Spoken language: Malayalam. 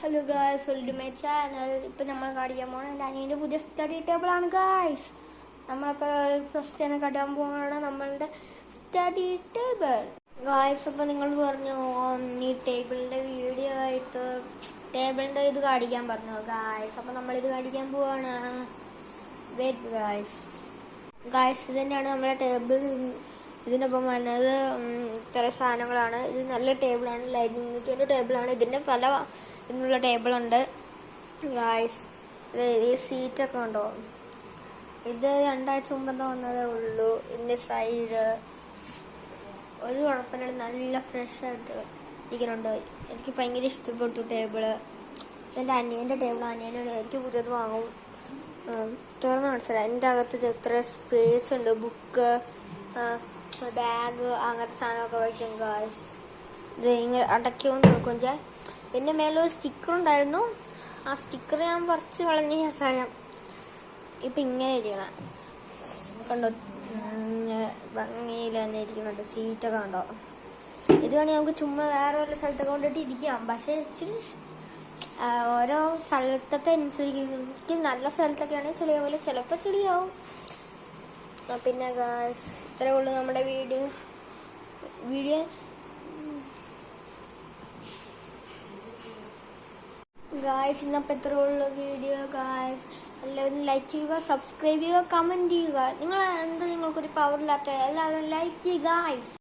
Hello guys, welcome to my channel. ഇപ്പം നമ്മൾ കാണിക്കാൻ പോകണം എൻ്റെ അനിയൻ്റെ പുതിയ സ്റ്റഡി ടേബിളാണ് ഗായ്സ്. നമ്മളിപ്പോൾ ഫസ്റ്റ് തന്നെ കാട്ടാൻ പോകുന്നതാണ് നമ്മളുടെ സ്റ്റഡി ടേബിൾ ഗായ്സ്. അപ്പോൾ നിങ്ങൾ പറഞ്ഞു ഈ ടേബിളിൻ്റെ വീഡിയോ ആയിട്ട് ടേബിളിൻ്റെ ഇത് കാണിക്കാൻ പറഞ്ഞു ഗായ്സ്. അപ്പോൾ നമ്മളിത് കാണിക്കാൻ പോവാണ്. Wait guys. ഇത് തന്നെയാണ് നമ്മുടെ ടേബിൾ. ഇതിനൊപ്പം വരുന്നത് ഇത്ര സാധനങ്ങളാണ്. ഇത് നല്ല ടേബിളാണ്, ലൈറ്റിൻ്റെ ടേബിളാണ്. ഇതിൻ്റെ പല ഇതിനുള്ള ടേബിളുണ്ട് ഗായ്സ്. ഈ സീറ്റൊക്കെ ഉണ്ടോ, ഇത് 2 ആഴ്ച മുമ്പ് വന്നതേ ഉള്ളൂ. ഇതിൻ്റെ സൈഡ് ഒരു കുഴപ്പമില്ല, നല്ല ഫ്രഷ് ആയിട്ട് ഇരിക്കുന്നുണ്ട്. എനിക്ക് ഭയങ്കര ഇഷ്ടപ്പെട്ടു ടേബിള്. എൻ്റെ അനിയൻ്റെ ടേബിൾ, എനിക്ക് പുതിയത് വാങ്ങും. തുറന്ന് മനസ്സിലായി. എൻ്റെ അകത്ത് എത്ര സ്പേസ് ഉണ്ട്. ബുക്ക്, ബാഗ്, അങ്ങനത്തെ സാധനമൊക്കെ വയ്ക്കും ഗായ്സ്. ഇത് ഇങ്ങനെ അടയ്ക്കുകയും തുറക്കുകയും ചെയ്യാം. പിന്നെ മേലൊരു സ്റ്റിക്കർ ഉണ്ടായിരുന്നു. ആ സ്റ്റിക്കർ ഞാൻ പറിച്ച് കളഞ്ഞ സാധനം ഇപ്പം ഇങ്ങനെ ഇരിക്കണം കണ്ടോ, ഭംഗിയിൽ തന്നെ ഇരിക്കുന്നുണ്ട്. സീറ്റൊക്കെ കണ്ടോ. ഇത് വേണമെങ്കിൽ നമുക്ക് ചുമ്മാ വേറെ വല്ല സ്ഥലത്തൊക്കെ കൊണ്ടിട്ട് ഇരിക്കാം. പക്ഷേ ഇച്ചിരി ഓരോ സ്ഥലത്തൊക്കെ അനുസരിക്കും. നല്ല സ്ഥലത്തൊക്കെ ആണെങ്കിൽ ചെളിയാവില്ല, ചിലപ്പോൾ ചെളിയാവും. പിന്നെ ഗായ്സ്, ഇത്രയേ ഉള്ളൂ നമ്മുടെ വീഡിയോ. ഗായ്സ്, ഇന്നപ്പോൾ ഇത്രയേ ഉള്ളൂ വീഡിയോ ഗായ്സ്. എല്ലാവരും ലൈക്ക് ചെയ്യുക, സബ്സ്ക്രൈബ് ചെയ്യുക, കമൻറ്റ് ചെയ്യുക. നിങ്ങൾക്കൊരു പവർ ഇല്ലാത്ത എല്ലാവരും ലൈക്ക് ചെയ്യുക ഗായ്സ്.